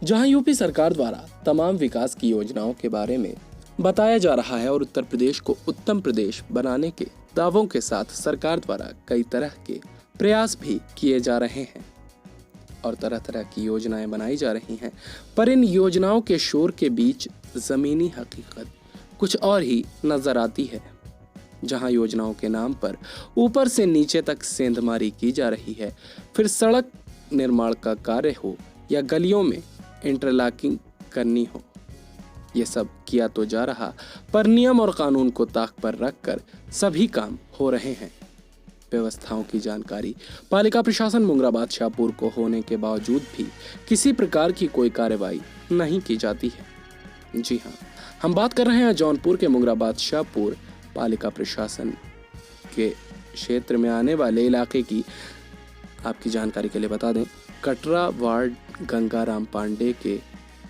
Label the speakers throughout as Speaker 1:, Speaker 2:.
Speaker 1: जहां यूपी सरकार द्वारा तमाम विकास की योजनाओं के बारे में बताया जा रहा है और उत्तर प्रदेश को उत्तम प्रदेश बनाने के दावों के साथ सरकार द्वारा कई तरह के प्रयास भी किए जा रहे हैं और तरह तरह की योजनाएं बनाई जा रही हैं, पर इन योजनाओं के शोर के बीच जमीनी हकीकत कुछ और ही नजर आती है। जहां योजनाओं के नाम पर ऊपर से नीचे तक सेंधमारी की जा रही है, फिर सड़क निर्माण का कार्य हो या गलियों में इंटरलॉकिंग करनी हो, ये सब किया तो जा रहा, पर नियम और कानून को ताक पर रखकर सभी काम हो रहे हैं। व्यवस्थाओं की जानकारी पालिका प्रशासन मुंगराबाद शाहपुर को होने के बावजूद भी किसी प्रकार की कोई कार्रवाई नहीं की जाती है। जी हाँ, हम बात कर रहे हैं जौनपुर के मुंगराबाद शाहपुर पालिका प्रशासन के क्षेत्र में आने वाले इलाके की। आपकी जानकारी के लिए बता दें, कटरा वार्ड गंगाराम पांडे के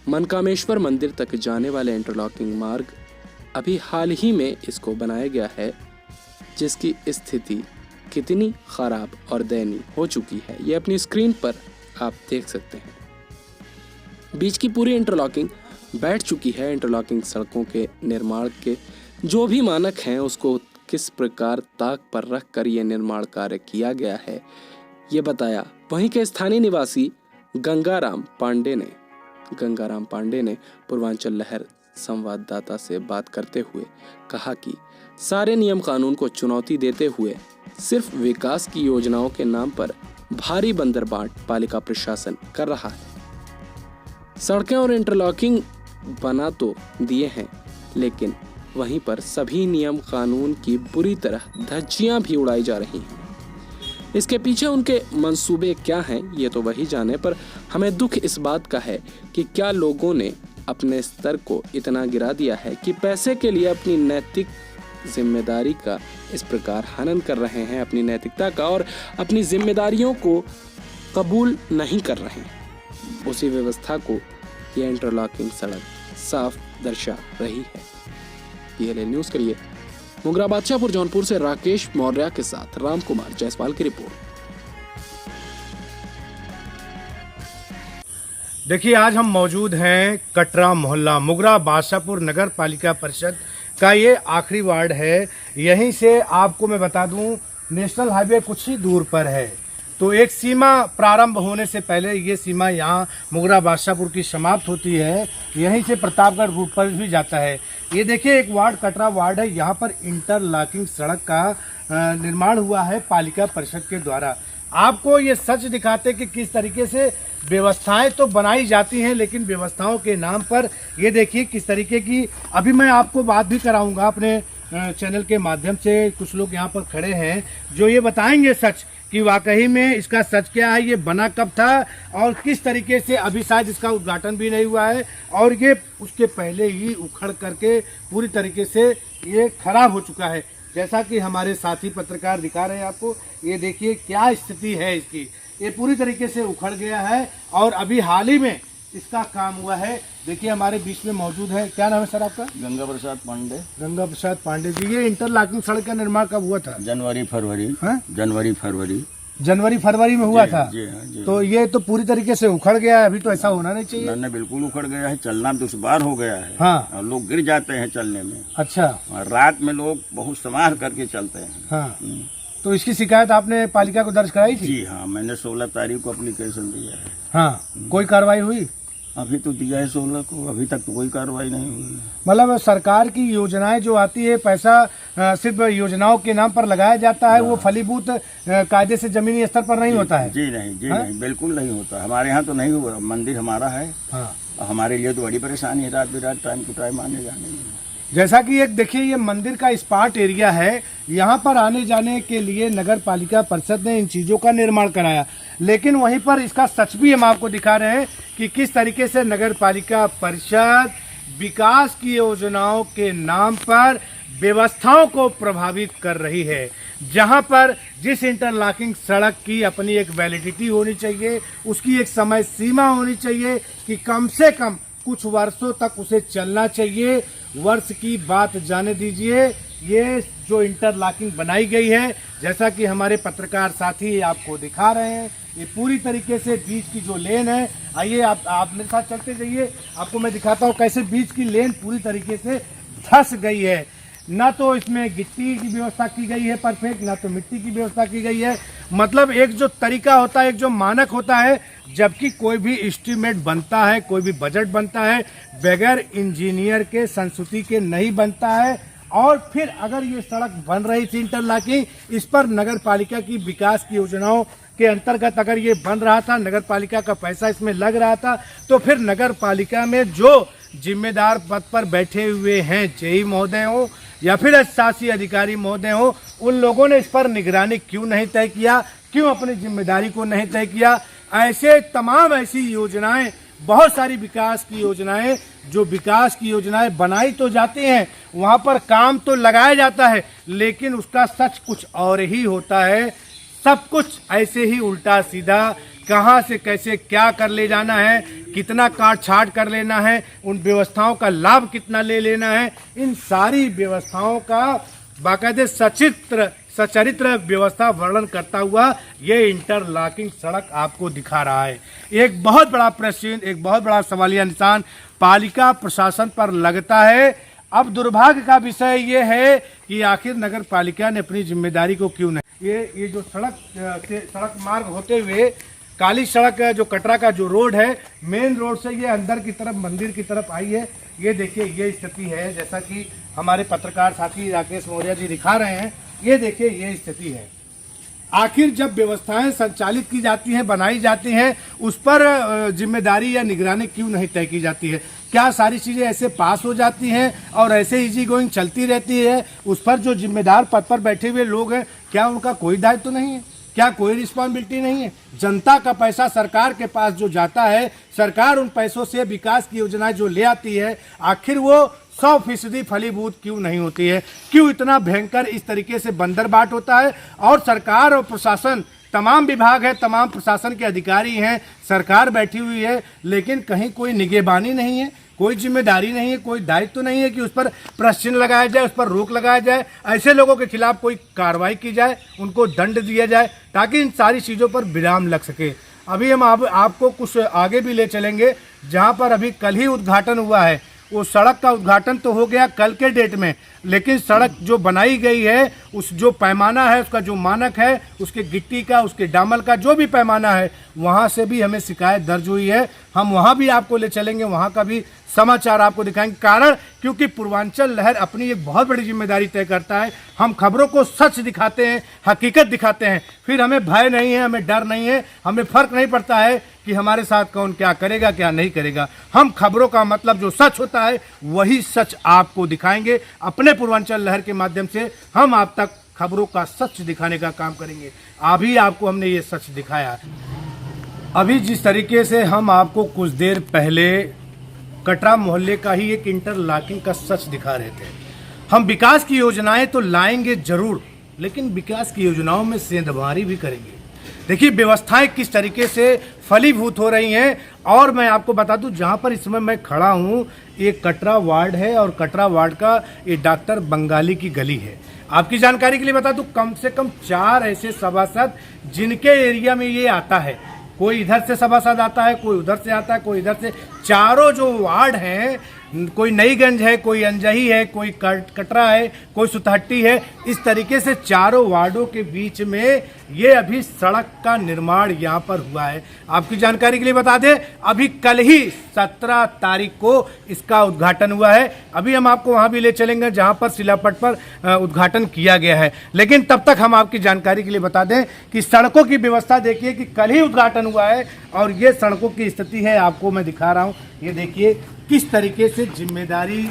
Speaker 1: मनकामेश्वर मंदिर तक जाने वाले इंटरलॉकिंग मार्ग अभी हाल ही में इसको बनाया गया है, जिसकी स्थिति कितनी खराब और दयनीय हो चुकी है ये अपनी स्क्रीन पर आप देख सकते हैं। बीच की पूरी इंटरलॉकिंग बैठ चुकी है। इंटरलॉकिंग सड़कों के निर्माण के जो भी मानक हैं उसको किस प्रकार ताक पर रख कर ये निर्माण कार्य किया गया है ये बताया वहीं के स्थानीय निवासी गंगाराम पांडे ने पूर्वांचल लहर संवाददाता से बात करते हुए कहा कि सारे नियम कानून को चुनौती देते हुए सिर्फ विकास की योजनाओं के नाम पर भारी बंदरबाट पालिका प्रशासन कर रहा है। सड़कें और इंटरलॉकिंग बना तो दिए हैं, लेकिन वहीं पर सभी नियम कानून की बुरी तरह धज्जियां भी उड़ाई जा रही हैं। इसके पीछे उनके मंसूबे क्या हैं ये तो वही जाने, पर हमें दुख इस बात का है कि क्या लोगों ने अपने स्तर को इतना गिरा दिया है कि पैसे के लिए अपनी नैतिक जिम्मेदारी का इस प्रकार हनन कर रहे हैं, अपनी नैतिकता का, और अपनी जिम्मेदारियों को कबूल नहीं कर रहे हैं। उसी व्यवस्था को यह इंटरलॉकिंग सड़क साफ दर्शा रही है। PLN न्यूज़ के लिए मुंगराबाद शाहपुर जौनपुर से राकेश मौर्य के साथ राम कुमार जायसवाल की रिपोर्ट।
Speaker 2: देखिए, आज हम मौजूद हैं कटरा मोहल्ला मुंगराबाद शाहपुर नगर पालिका परिषद का ये आखिरी वार्ड है। यहीं से आपको मैं बता दूं, नेशनल हाईवे कुछ ही दूर पर है, तो एक सीमा प्रारंभ होने से पहले ये सीमा यहाँ मुंगराबाद शाहपुर की समाप्त होती है। यहीं से प्रतापगढ़ रूट पर भी जाता है। ये देखिए, एक वार्ड कटरा वार्ड है, यहाँ पर इंटरलॉकिंग सड़क का निर्माण हुआ है पालिका परिषद के द्वारा। आपको ये सच दिखाते कि किस तरीके से व्यवस्थाएं तो बनाई जाती हैं, लेकिन व्यवस्थाओं के नाम पर ये देखिए किस तरीके की। अभी मैं आपको बात भी कराऊंगा अपने चैनल के माध्यम से। कुछ लोग यहाँ पर खड़े हैं जो ये बताएंगे सच कि वाकई में इसका सच क्या है, ये बना कब था और किस तरीके से। अभी शायद इसका उद्घाटन भी नहीं हुआ है और ये उसके पहले ही उखड़ करके पूरी तरीके से ये खराब हो चुका है। जैसा कि हमारे साथी पत्रकार दिखा रहे हैं आपको, ये देखिए क्या स्थिति है इसकी। ये पूरी तरीके से उखड़ गया है और अभी हाल ही में इसका काम हुआ है। देखिए, हमारे बीच में मौजूद है, क्या नाम है सर आपका?
Speaker 3: गंगा प्रसाद पांडे।
Speaker 2: गंगा प्रसाद पांडे जी, ये इंटरलॉकिंग सड़क का निर्माण कब हुआ था?
Speaker 3: जनवरी फरवरी
Speaker 2: में हुआ था।
Speaker 3: जी।
Speaker 2: तो ये तो पूरी तरीके से उखड़ गया है। अभी तो ऐसा होना नहीं चाहिए।
Speaker 3: नहीं, बिल्कुल उखड़ गया है। चलना दुश्वार हो गया है।
Speaker 2: हाँ।
Speaker 3: और लोग गिर जाते हैं चलने में।
Speaker 2: अच्छा।
Speaker 3: और रात में लोग बहुत संभाल करके चलते हैं।
Speaker 2: हाँ। तो इसकी शिकायत आपने पालिका को दर्ज कराई थी?
Speaker 3: जी हाँ, मैंने 16 तारीख को एप्लीकेशन दिया है।
Speaker 2: हाँ। कोई कार्रवाई हुई?
Speaker 3: अभी तो दिया है 16 को, अभी तक तो कोई कार्रवाई नहीं हुई।
Speaker 2: मतलब सरकार की योजनाएं जो आती है, पैसा सिर्फ योजनाओं के नाम पर लगाया जाता है, वो फलीभूत कायदे से जमीनी स्तर पर नहीं होता है।
Speaker 3: जी नहीं, बिल्कुल नहीं होता। हमारे यहाँ तो नहीं हुआ। मंदिर हमारा है।
Speaker 2: हाँ।
Speaker 3: हमारे लिए तो बड़ी परेशानी है, रात बिरात टाइम टू टाइम आने जाने में।
Speaker 2: जैसा कि एक देखिए, ये मंदिर का स्पॉट एरिया है, यहाँ पर आने जाने के लिए नगर पालिका परिषद ने इन चीजों का निर्माण कराया, लेकिन वहीं पर इसका सच भी हम आपको दिखा रहे हैं कि किस तरीके से नगर पालिका परिषद विकास की योजनाओं के नाम पर व्यवस्थाओं को प्रभावित कर रही है। जहां पर जिस इंटरलॉकिंग सड़क की अपनी एक वैलिडिटी होनी चाहिए, उसकी एक समय सीमा होनी चाहिए कि कम से कम कुछ वर्षों तक उसे चलना चाहिए। वर्ष की बात जाने दीजिए, ये जो इंटरलॉकिंग बनाई गई है, जैसा कि हमारे पत्रकार साथी आपको दिखा रहे हैं, ये पूरी तरीके से बीच की जो लेन है, आइए आप मेरे साथ चलते जाइए, आपको मैं दिखाता हूँ कैसे बीच की लेन पूरी तरीके से धंस गई है। ना तो इसमें गिट्टी की व्यवस्था की गई है परफेक्ट, ना तो मिट्टी की व्यवस्था की गई है। मतलब एक जो तरीका होता है, एक जो मानक होता है, जबकि कोई भी एस्टीमेट बनता है, कोई भी बजट बनता है, बगैर इंजीनियर के, संस्तुति के नहीं बनता है। और फिर अगर ये सड़क बन रही थी इंटरलॉकिंग, इस पर नगर पालिका की विकास की योजनाओं के अंतर्गत अगर ये बन रहा था, नगर पालिका का पैसा इसमें लग रहा था, तो फिर नगर पालिका में जो जिम्मेदार पद पर बैठे हुए हैं, जेई महोदय हो या फिर शासी अधिकारी महोदय हो, उन लोगों ने इस पर निगरानी क्यों नहीं तय किया, क्यों अपनी जिम्मेदारी को नहीं तय किया। ऐसे तमाम ऐसी योजनाएं, बहुत सारी विकास की योजनाएं, जो विकास की योजनाएं बनाई तो जाती हैं, वहां पर काम तो लगाया जाता है, लेकिन उसका सच कुछ और ही होता है। सब कुछ ऐसे ही उल्टा सीधा, कहां से कैसे क्या कर ले जाना है, कितना काट छाट कर लेना है, उन व्यवस्थाओं का लाभ कितना ले लेना है, इन सारी व्यवस्थाओं का बाकायदे सचरित्र व्यवस्था वर्णन करता हुआ ये इंटरलॉकिंग सड़क आपको दिखा रहा है। एक बहुत बड़ा प्रश्न, एक बहुत बड़ा सवालिया निशान पालिका प्रशासन पर लगता है। अब दुर्भाग्य का विषय ये है कि आखिर नगर पालिका ने अपनी जिम्मेदारी को क्यों नहीं, ये जो सड़क मार्ग होते हुए काली सड़क जो कटरा का जो रोड है, मेन रोड से ये अंदर की तरफ मंदिर की तरफ आई है। ये देखिए ये स्थिति है, जैसा कि हमारे पत्रकार साथी राकेश मौर्य जी दिखा रहे हैं। ये देखिए ये स्थिति है। आखिर जब व्यवस्थाएं संचालित की जाती हैं, बनाई जाती हैं, उस पर जिम्मेदारी या निगरानी क्यों नहीं तय की जाती है? क्या सारी चीज़ें ऐसे पास हो जाती हैं और ऐसे इजी गोइंग चलती रहती है? उस पर जो जिम्मेदार पद पर बैठे हुए लोग हैं, क्या उनका कोई दायित्व तो नहीं है? क्या कोई रिस्पॉन्सिबिलिटी नहीं है? जनता का पैसा सरकार के पास जो जाता है, सरकार उन पैसों से विकास की योजनाएं जो ले आती है, आखिर वो 100% फलीभूत क्यों नहीं होती है? क्यों इतना भयंकर इस तरीके से बंदरबाट होता है? और सरकार और प्रशासन, तमाम विभाग है, तमाम प्रशासन के अधिकारी हैं, सरकार बैठी हुई है, लेकिन कहीं कोई निगहबानी नहीं है, कोई जिम्मेदारी नहीं है, कोई दायित्व तो नहीं है कि उस पर प्रश्न लगाया जाए, उस पर रोक लगाया जाए, ऐसे लोगों के खिलाफ कोई कार्रवाई की जाए, उनको दंड दिया जाए, ताकि इन सारी चीज़ों पर विराम लग सके। अभी हम आपको कुछ आगे भी ले चलेंगे, जहां पर अभी कल ही उद्घाटन हुआ है। वो सड़क का उद्घाटन तो हो गया कल के डेट में, लेकिन सड़क जो बनाई गई है, उस जो पैमाना है, उसका जो मानक है, उसके गिट्टी का, उसके डामर का जो भी पैमाना है, वहाँ से भी हमें शिकायत दर्ज हुई है। हम वहाँ भी आपको ले चलेंगे, वहाँ का भी समाचार आपको दिखाएंगे। कारण क्योंकि पूर्वांचल लहर अपनी एक बहुत बड़ी जिम्मेदारी तय करता है। हम खबरों को सच दिखाते हैं, हकीकत दिखाते हैं, फिर हमें भय नहीं है, हमें डर नहीं है, हमें फर्क नहीं पड़ता है कि हमारे साथ कौन क्या करेगा क्या नहीं करेगा। हम खबरों का मतलब जो सच होता है वही सच आपको दिखाएंगे। अपने पूर्वांचल लहर के माध्यम से हम आप तक खबरों का सच दिखाने का काम करेंगे। अभी आपको हमने ये सच दिखाया। अभी जिस तरीके से हम आपको कुछ देर पहले कटरा मोहल्ले का ही एक इंटरलॉकिंग का सच दिखा रहे थे, हम विकास की योजनाएं तो लाएंगे जरूर, लेकिन विकास की योजनाओं में सेंधमारी भी करेंगे। देखिए व्यवस्थाएं किस तरीके से फलीभूत हो रही हैं। और मैं आपको बता दूं, जहां पर इस समय मैं खड़ा हूं, ये कटरा वार्ड है और कटरा वार्ड का ये डॉक्टर बंगाली की गली है। आपकी जानकारी के लिए बता दूं, कम से कम 4 ऐसे सभासद जिनके एरिया में ये आता है, कोई इधर से सभासद आता है, कोई उधर से आता है, कोई इधर से, चारों जो वार्ड हैं, कोई नईगंज है, कोई अंजही है, कोई कटरा है, कोई सुतहट्टी है, इस तरीके से चारों वार्डों के बीच में ये अभी सड़क का निर्माण यहाँ पर हुआ है। आपकी जानकारी के लिए बता दें, अभी कल ही 17 तारीख को इसका उद्घाटन हुआ है। अभी हम आपको वहाँ भी ले चलेंगे जहाँ पर शिलापट पर उद्घाटन किया गया है, लेकिन तब तक हम आपकी जानकारी के लिए बता दें कि सड़कों की व्यवस्था देखिए कि कल ही उद्घाटन हुआ है और ये सड़कों की स्थिति है, आपको मैं दिखा रहा हूँ। ये देखिए किस तरीके से जिम्मेदारी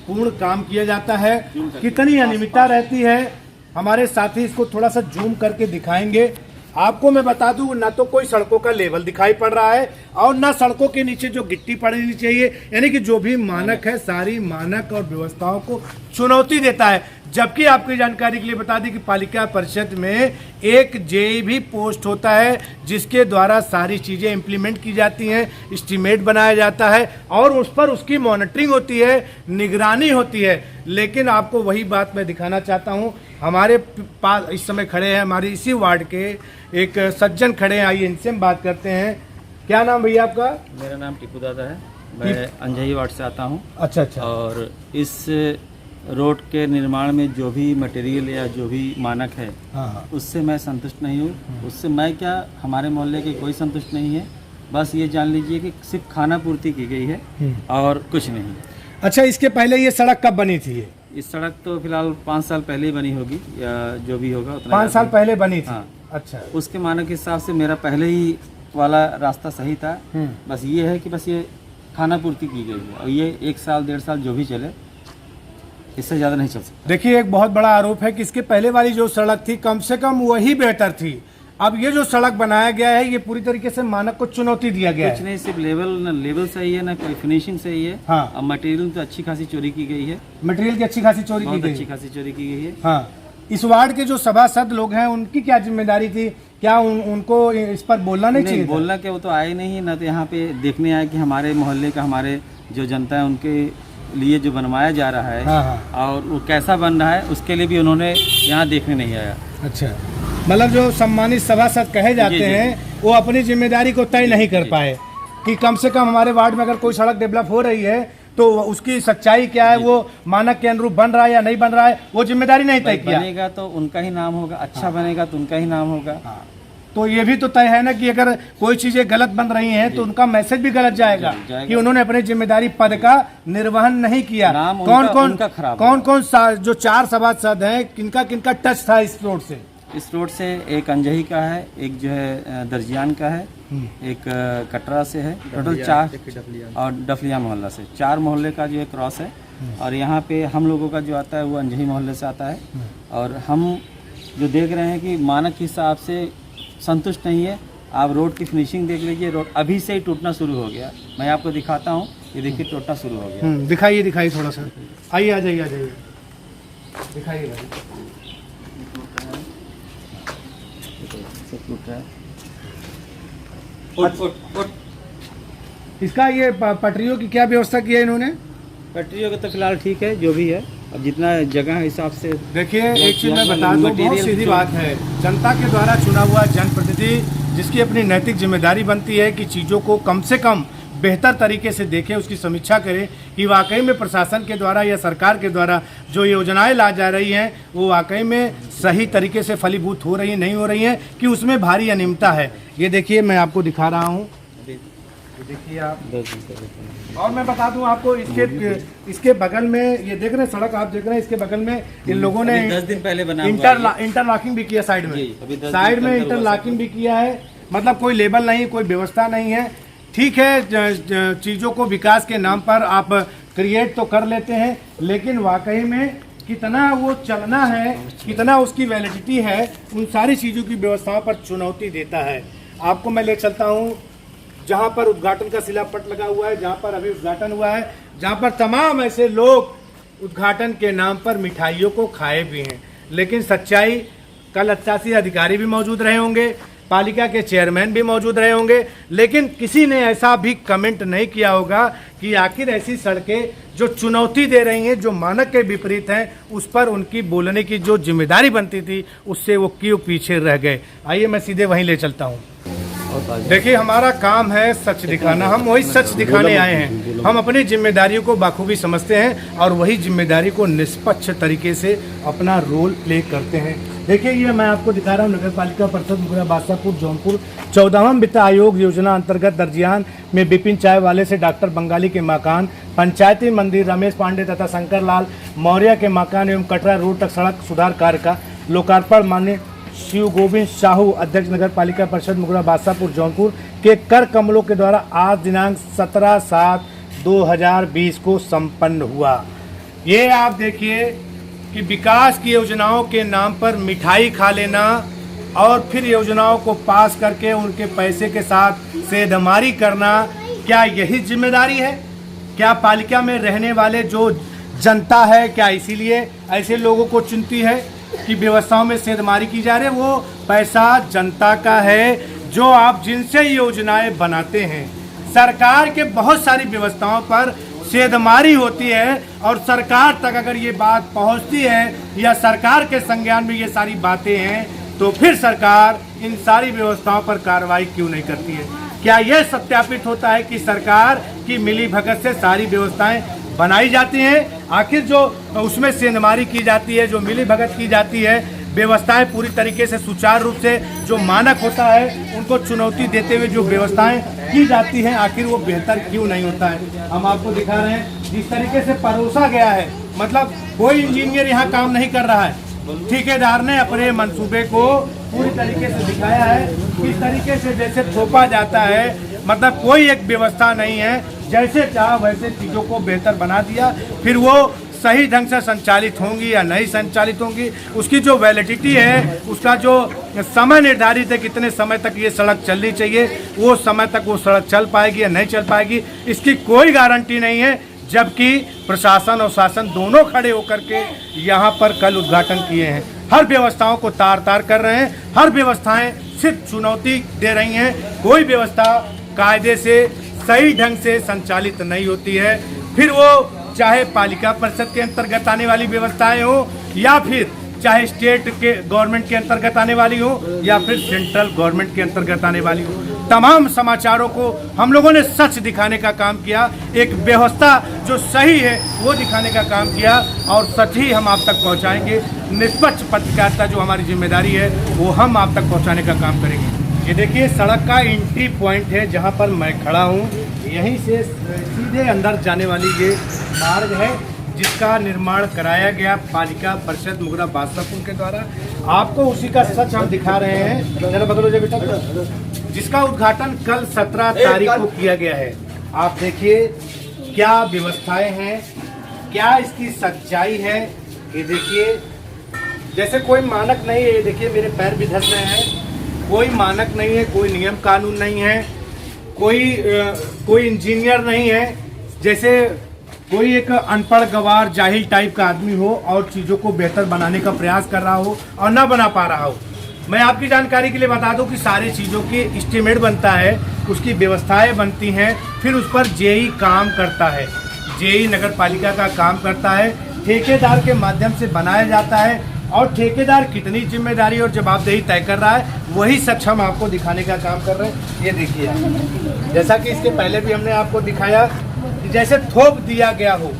Speaker 2: पूर्ण काम किया जाता है, कितनी अनियमितता रहती है। हमारे साथी इसको थोड़ा सा जूम करके दिखाएंगे। आपको मैं बता दूं, ना तो कोई सड़कों का लेवल दिखाई पड़ रहा है और ना सड़कों के नीचे जो गिट्टी पड़नी चाहिए, यानी कि जो भी मानक है, सारी मानक और व्यवस्थाओं को चुनौती देता है। जबकि आपकी जानकारी के लिए बता दें कि पालिका परिषद में एक जेई भी पोस्ट होता है जिसके द्वारा सारी चीज़ें इम्प्लीमेंट की जाती हैं, एस्टीमेट बनाया जाता है और उस पर उसकी मॉनिटरिंग होती है, निगरानी होती है। लेकिन आपको वही बात मैं दिखाना चाहता हूं, हमारे पास इस समय खड़े हैं हमारे इसी वार्ड के एक सज्जन खड़े हैं, आइए इनसे हम बात करते हैं। क्या नाम भैया आपका?
Speaker 4: मेरा नाम टीपू दादा है, मैं अंजही वार्ड से आता हूँ।
Speaker 2: अच्छा अच्छा।
Speaker 4: और इस रोड के निर्माण में जो भी मटेरियल या जो भी मानक है,
Speaker 2: हाँ।
Speaker 4: उससे मैं संतुष्ट नहीं हूँ। उससे मैं क्या, हमारे मोहल्ले के कोई संतुष्ट नहीं है। बस ये जान लीजिए कि सिर्फ खाना पूर्ति की गई है और कुछ नहीं।
Speaker 2: अच्छा, इसके पहले ये सड़क कब बनी थी?
Speaker 4: इस सड़क तो फिलहाल 5 साल पहले ही बनी होगी या जो भी होगा उतना।
Speaker 2: 5 साल पहले बनी थी?
Speaker 4: हाँ।
Speaker 2: अच्छा।
Speaker 4: उसके मानक के हिसाब से मेरा पहले ही वाला रास्ता सही था। बस ये है कि बस ये खाना पूर्ति की गई है और ये 1 साल 1.5 साल जो भी चले, इससे ज़्यादा नहीं चल सकता।
Speaker 2: देखिए, एक बहुत बड़ा आरोप है कि इसके पहले वाली जो सड़क थी कम से कम वही बेहतर थी। अब ये जो सड़क बनाया गया है ये पूरी तरीके से मानक को चुनौती दिया गया है।
Speaker 4: कुछ नहीं, सिर्फ लेवल सही है, ना कोई फिनिशिंग सही है।
Speaker 2: हाँ।
Speaker 4: अब मटेरियल तो अच्छी खासी चोरी की गई है,
Speaker 2: मटेरियल की अच्छी खासी चोरी की
Speaker 4: बहुत
Speaker 2: गई
Speaker 4: अच्छी खासी चोरी की गई है।
Speaker 2: हाँ। इस वार्ड के जो सभासद लोग हैं उनकी क्या जिम्मेदारी थी? क्या उनको इस पर बोलना नहीं चाहिए?
Speaker 4: बोलना क्या, वो तो आए नहीं, ना तो यहाँ पे देखने आए कि हमारे मोहल्ले का, हमारे जो जनता है उनके लिए जो बनवाया जा रहा है।
Speaker 2: हाँ हाँ।
Speaker 4: और वो कैसा बन रहा है उसके लिए भी उन्होंने यहाँ देखने नहीं आया।
Speaker 2: अच्छा, मतलब जो सम्मानित सभासद कहे जाते
Speaker 4: जी, जी,
Speaker 2: हैं वो अपनी जिम्मेदारी को तय नहीं कर पाए कि कम से कम हमारे वार्ड में अगर कोई सड़क डेवलप हो रही है तो उसकी सच्चाई क्या है, वो मानक के अनुरूप बन रहा है या नहीं बन रहा है, वो जिम्मेदारी नहीं तय किया।
Speaker 4: बनेगा तो उनका ही नाम होगा, अच्छा बनेगा तो उनका ही नाम होगा।
Speaker 2: तो ये भी तो तय है ना कि अगर कोई चीजें गलत बन रही हैं तो उनका मैसेज भी गलत जाएगा कि उन्होंने अपनी जिम्मेदारी पद का निर्वहन नहीं किया। कौन कौन जो 4 सभासद हैं, किनका किनका टच था इस रोड से?
Speaker 4: इस रोड से एक अंजही का है, एक जो है दर्जियान का है, एक कटरा से है, टोटल 4, और डफलिया मोहल्ला से 4 मोहल्ले का जो है क्रॉस है। और यहाँ पे हम लोगों का जो आता है वो अंजही मोहल्ले से आता है। और हम जो देख रहे हैं कि मानक के हिसाब से संतुष्ट नहीं है। आप रोड की फिनिशिंग देख लीजिए, रोड अभी से ही टूटना शुरू हो गया। मैं आपको दिखाता हूँ, ये देखिए टूटना शुरू हो गया।
Speaker 2: दिखाइए थोड़ा सा, आइए आ जाइए दिखाइए।
Speaker 4: टूट रहा है।
Speaker 2: इसका ये पटरियों की क्या व्यवस्था की है इन्होंने?
Speaker 4: पटरियों का तो फिलहाल ठीक है जो भी है, अब जितना जगह है हिसाब से।
Speaker 2: देखिए, एक चीज मैं बता दूं, बहुत सीधी बात है, जनता के द्वारा चुना हुआ जनप्रतिनिधि जिसकी अपनी नैतिक जिम्मेदारी बनती है कि चीज़ों को कम से कम बेहतर तरीके से देखें, उसकी समीक्षा करें कि वाकई में प्रशासन के द्वारा या सरकार के द्वारा जो योजनाएं ला जा रही हैं वो वाकई में सही तरीके से फलीभूत हो रही हैं, नहीं हो रही हैं, कि उसमें भारी अनियमितता है। ये देखिए, मैं आपको दिखा रहा हूँ, देखिए आप। और मैं बता दूं आपको, इसके बगल में ये देख रहे हैं सड़क, आप देख रहे हैं, इसके बगल में इन लोगों ने
Speaker 4: 10 दिन पहले बना
Speaker 2: इंटरलॉकिंग भी किया, साइड में इंटरलॉकिंग भी किया है। मतलब कोई लेबल नहीं, कोई व्यवस्था नहीं है। ठीक है, चीज़ों को विकास के नाम पर आप क्रिएट तो कर लेते हैं, लेकिन वाकई में कितना वो चलना है, कितना उसकी वैलिडिटी है, उन सारी चीज़ों की व्यवस्थाओं पर चुनौती देता है। आपको मैं ले चलता हूँ जहाँ पर उद्घाटन का शिलापट लगा हुआ है, जहाँ पर अभी उद्घाटन हुआ है, जहाँ पर तमाम ऐसे लोग उद्घाटन के नाम पर मिठाइयों को खाए भी हैं। लेकिन सच्चाई, कल 88 अधिकारी भी मौजूद रहे होंगे, पालिका के चेयरमैन भी मौजूद रहे होंगे, लेकिन किसी ने ऐसा भी कमेंट नहीं किया होगा कि आखिर ऐसी सड़कें जो चुनौती दे रही हैं, जो मानक के विपरीत हैं, उस पर उनकी बोलने की जो जिम्मेदारी बनती थी उससे वो क्यों पीछे रह गए। आइए मैं सीधे वहीं ले चलता हूँ। देखिए, हमारा काम है सच दिखाना, हम वही सच दिखाने आए हैं। हम अपनी जिम्मेदारियों को बाखूबी समझते हैं और वही जिम्मेदारी को निष्पक्ष तरीके से अपना रोल प्ले करते हैं। देखिए, ये मैं आपको दिखा रहा हूँ नगर पालिका परिषद मुगरा बादशाहपुर जौनपुर 14वां वित्त आयोग योजना अंतर्गत दर्जियान में बिपिन चाय वाले से डॉक्टर बंगाली के मकान, पंचायती मंदिर रमेश पांडे तथा शंकर लाल मौर्य के मकान एवं कटरा रोड तक सड़क सुधार कार्य का लोकार्पण माननीय शिव गोविंद साहू अध्यक्ष नगर पालिका परिषद मुगरा बादशाहपुर जौनपुर के कर कमलों के द्वारा आज दिनांक 17/7/2020 को संपन्न हुआ। ये आप देखिए कि विकास की योजनाओं के नाम पर मिठाई खा लेना और फिर योजनाओं को पास करके उनके पैसे के साथ सेधमारी करना, क्या यही जिम्मेदारी है? क्या पालिका में रहने वाले जो जनता है क्या इसीलिए ऐसे लोगों को चुनती है कि व्यवस्थाओं में सेंधमारी की जा रही है? वो पैसा जनता का है जो आप जिनसे योजनाएं बनाते हैं। सरकार के बहुत सारी व्यवस्थाओं पर सेंधमारी होती है और सरकार तक अगर ये बात पहुंचती है या सरकार के संज्ञान में ये सारी बातें हैं तो फिर सरकार इन सारी व्यवस्थाओं पर कार्रवाई क्यों नहीं करती है? क्या यह सत्यापित होता है कि सरकार की मिलीभगत से सारी व्यवस्थाएं बनाई जाती हैं? आखिर जो उसमें सेंधमारी की जाती है, जो मिलीभगत की जाती है, व्यवस्थाएं पूरी तरीके से सुचारू रूप से जो मानक होता है उनको चुनौती देते हुए जो व्यवस्थाएं की जाती हैं, आखिर वो बेहतर क्यों नहीं होता है? हम आपको दिखा रहे हैं जिस तरीके से परोसा गया है, मतलब कोई इंजीनियर यहाँ काम नहीं कर रहा है, ठेकेदार ने अपने मंसूबे को पूरी तरीके से दिखाया है। किस तरीके से जैसे थोपा जाता है, मतलब कोई एक व्यवस्था नहीं है, जैसे चाहा वैसे चीज़ों को बेहतर बना दिया। फिर वो सही ढंग से संचालित होंगी या नहीं संचालित होंगी, उसकी जो वैलिडिटी है, उसका जो समय निर्धारित है कितने समय तक ये सड़क चलनी चाहिए, वो समय तक वो सड़क चल पाएगी या नहीं चल पाएगी, इसकी कोई गारंटी नहीं है। जबकि प्रशासन और शासन दोनों खड़े होकर के यहाँ पर कल उद्घाटन किए हैं, हर व्यवस्थाओं को तार तार कर रहे हैं, हर व्यवस्थाएं सिर्फ चुनौती दे रही हैं, कोई व्यवस्था कायदे से सही ढंग से संचालित नहीं होती है। फिर वो चाहे पालिका परिषद के अंतर्गत आने वाली व्यवस्थाएं हो या फिर चाहे स्टेट के गवर्नमेंट के अंतर्गत आने वाली हो या फिर सेंट्रल गवर्नमेंट के अंतर्गत आने वाली हो, तमाम समाचारों को हम लोगों ने सच दिखाने का काम किया, एक व्यवस्था जो सही है वो दिखाने का काम किया और सच ही हम आप तक पहुंचाएंगे। निष्पक्ष पत्रकारिता जो हमारी जिम्मेदारी है वो हम आप तक पहुंचाने का काम करेंगे। ये देखिए सड़क का एंट्री पॉइंट है जहाँ पर मैं खड़ा हूँ, यहीं से सीधे अंदर जाने वाली ये मार्ग है जिसका निर्माण कराया गया पालिका परिषद मुगरा बादशाहपुर के द्वारा। आपको उसी का सच हम दिखा रहे हैं, जरा बदलो जी बेटा, जिसका उद्घाटन कल 17 तारीख को किया गया है। आप देखिए क्या व्यवस्थाएं हैं, क्या इसकी सच्चाई है। ये देखिए जैसे कोई मानक नहीं है, ये देखिए मेरे पैर भी धस रहे हैं, कोई मानक नहीं है, कोई नियम कानून नहीं है, कोई इंजीनियर नहीं है, जैसे कोई एक अनपढ़ गवार जाहिल टाइप का आदमी हो और चीज़ों को बेहतर बनाने का प्रयास कर रहा हो और ना बना पा रहा हो। मैं आपकी जानकारी के लिए बता दूं कि सारी चीज़ों की एस्टीमेट बनता है, उसकी व्यवस्थाएं बनती हैं, फिर उस पर जेई काम करता है, जेई नगर पालिका का काम करता है, ठेकेदार के माध्यम से बनाया जाता है और ठेकेदार कितनी जिम्मेदारी और जवाबदेही तय कर रहा है वही सच हम आपको दिखाने का काम कर रहे हैं। ये देखिए जैसा कि इसके पहले भी हमने आपको दिखाया, जैसे थोप दिया गया हो,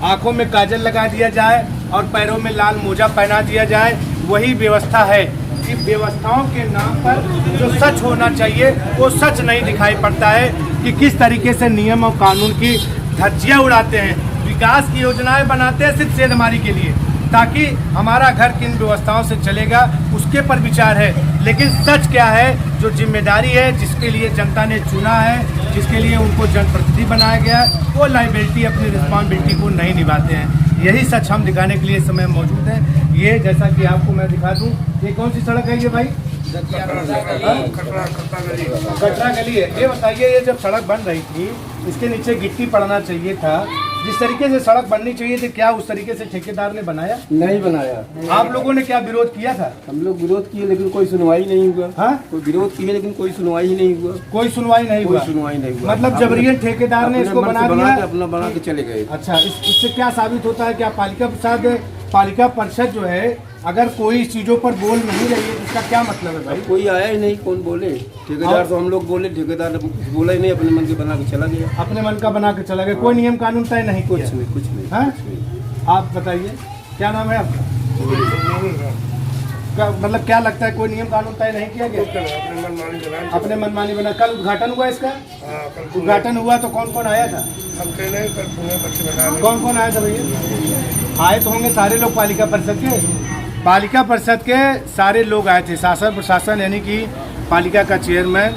Speaker 2: आंखों में काजल लगा दिया जाए और पैरों में लाल मोजा पहना दिया जाए, वही व्यवस्था है कि व्यवस्थाओं के नाम पर जो सच होना चाहिए वो सच नहीं दिखाई पड़ता है कि किस तरीके से नियम और कानून की धज्जियां उड़ाते हैं, विकास की योजनाएं बनाते हैं सिर्फ सेंधमारी के लिए, ताकि हमारा घर किन व्यवस्थाओं से चलेगा उसके पर विचार है। लेकिन सच क्या है, जो जिम्मेदारी है, जिसके लिए जनता ने चुना है, जिसके लिए उनको जनप्रतिनिधि बनाया गया है, वो लायबिलिटी अपनी रिस्पॉन्सिबिलिटी को नहीं निभाते हैं। यही सच हम दिखाने के लिए इस समय मौजूद हैं। ये जैसा कि आपको मैं दिखा दूं, ये कौन सी सड़क है ये भाई? कटरा गली है। ये बताइए, ये जब सड़क बन रही थी इसके नीचे गिट्टी पड़ना चाहिए था, जिस तरीके से सड़क बननी चाहिए थी, क्या उस तरीके से ठेकेदार ने बनाया?
Speaker 3: नहीं बनाया।
Speaker 2: आप लोगों ने क्या विरोध किया था?
Speaker 3: हम लोग विरोध किए लेकिन कोई सुनवाई नहीं हुआ।
Speaker 2: हाँ,
Speaker 3: कोई विरोध किए लेकिन कोई सुनवाई ही नहीं हुआ।
Speaker 2: कोई सुनवाई नहीं हुआ।
Speaker 3: कोई सुनवाई नहीं हुआ।
Speaker 2: मतलब जबरियन ठेकेदार ने इसको बना दिया,
Speaker 3: अपना बना के चले गए।
Speaker 2: अच्छा, इससे क्या साबित होता है? क्या पालिका परिषद जो है अगर कोई चीजों पर बोल नहीं रही है, इसका क्या मतलब है भाई?
Speaker 3: कोई आया ही नहीं, कौन बोले? ठेकेदार तो हम लोग बोले, ठेकेदार बोला ही नहीं, अपने मन के बना के चला गया।
Speaker 2: अपने मन का बना के चला गया, कोई नियम कानून तय नहीं किया?
Speaker 3: कुछ नहीं।
Speaker 2: हाँ, आप बताइए क्या नाम है आपका? मतलब क्या लगता है, कोई नियम कानून तय नहीं किया गया? अपने मनमानी बना। कल उद्घाटन हुआ इसका? उद्घाटन हुआ तो कौन कौन आया था? कौन कौन आया था भैया? आए तो होंगे सारे लोग पालिका परिषद के सारे लोग आए थे। शासन प्रशासन यानी कि पालिका का चेयरमैन,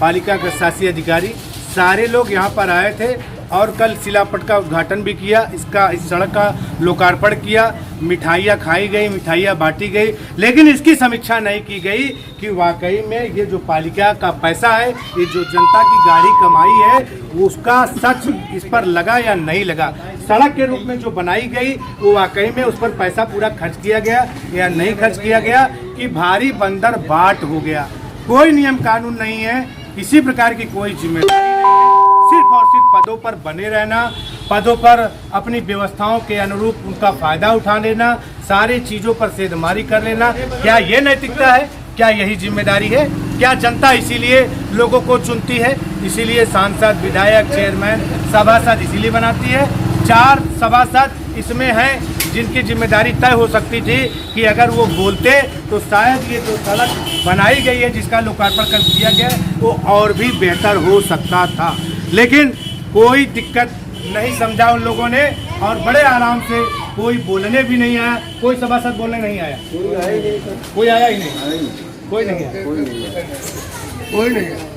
Speaker 2: पालिका का शासी अधिकारी, सारे लोग यहाँ पर आए थे और कल शिलापट का उद्घाटन भी किया, इस सड़क का लोकार्पण किया, मिठाइयाँ खाई गई, मिठाइयाँ बांटी गई, लेकिन इसकी समीक्षा नहीं की गई कि वाकई में ये जो पालिका का पैसा है, ये जो जनता की गाड़ी कमाई है, उसका सच इस पर लगा या नहीं लगा। सड़क के रूप में जो बनाई गई वो वाकई में उस पर पैसा पूरा खर्च किया गया या नहीं खर्च किया गया, कि भारी बंदर बाट हो गया। कोई नियम कानून नहीं है, किसी प्रकार की कोई जिम्मेदारी नहीं है, सिर्फ और सिर्फ पदों पर बने रहना, पदों पर अपनी व्यवस्थाओं के अनुरूप उनका फायदा उठा लेना, सारी चीज़ों पर सेधमारी कर लेना। क्या ये नैतिकता है? क्या यही जिम्मेदारी है? क्या जनता इसीलिए लोगों को चुनती है? इसीलिए सांसद, विधायक, चेयरमैन, सभासद इसीलिए बनाती है। 4 सभासद इसमें हैं जिनकी जिम्मेदारी तय हो सकती थी कि अगर वो बोलते तो शायद ये जो सड़क बनाई गई है, जिसका लोकार्पण कर दिया गया, वो और भी बेहतर हो सकता था। लेकिन कोई दिक्कत नहीं समझा उन लोगों ने, और बड़े आराम से कोई बोलने भी नहीं आया, कोई सभासद बोलने नहीं आया, कोई आया ही नहीं, कोई नहीं आया,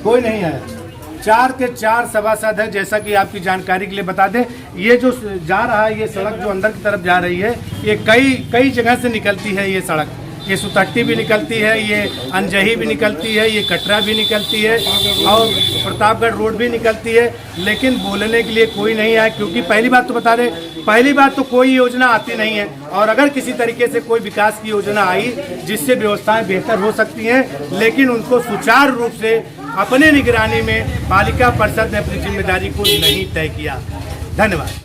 Speaker 2: कोई नहीं आया। 4 के 4 सभासद है। जैसा कि आपकी जानकारी के लिए बता दें, ये जो जा रहा है, ये सड़क जो अंदर की तरफ जा रही है, ये कई जगह से निकलती है। ये सड़क, ये सुतट्टी भी निकलती है, ये अंजही भी निकलती है, ये कटरा भी निकलती है, और प्रतापगढ़ रोड भी निकलती है। लेकिन बोलने के लिए कोई नहीं आया, क्योंकि पहली बात तो बता दें, पहली बात तो कोई योजना आती नहीं है, और अगर किसी तरीके से कोई विकास की योजना आई जिससे व्यवस्थाएं बेहतर हो सकती हैं, लेकिन उनको सुचारू रूप से अपने निगरानी में पालिका परिषद ने अपनी जिम्मेदारी को नहीं तय किया। धन्यवाद।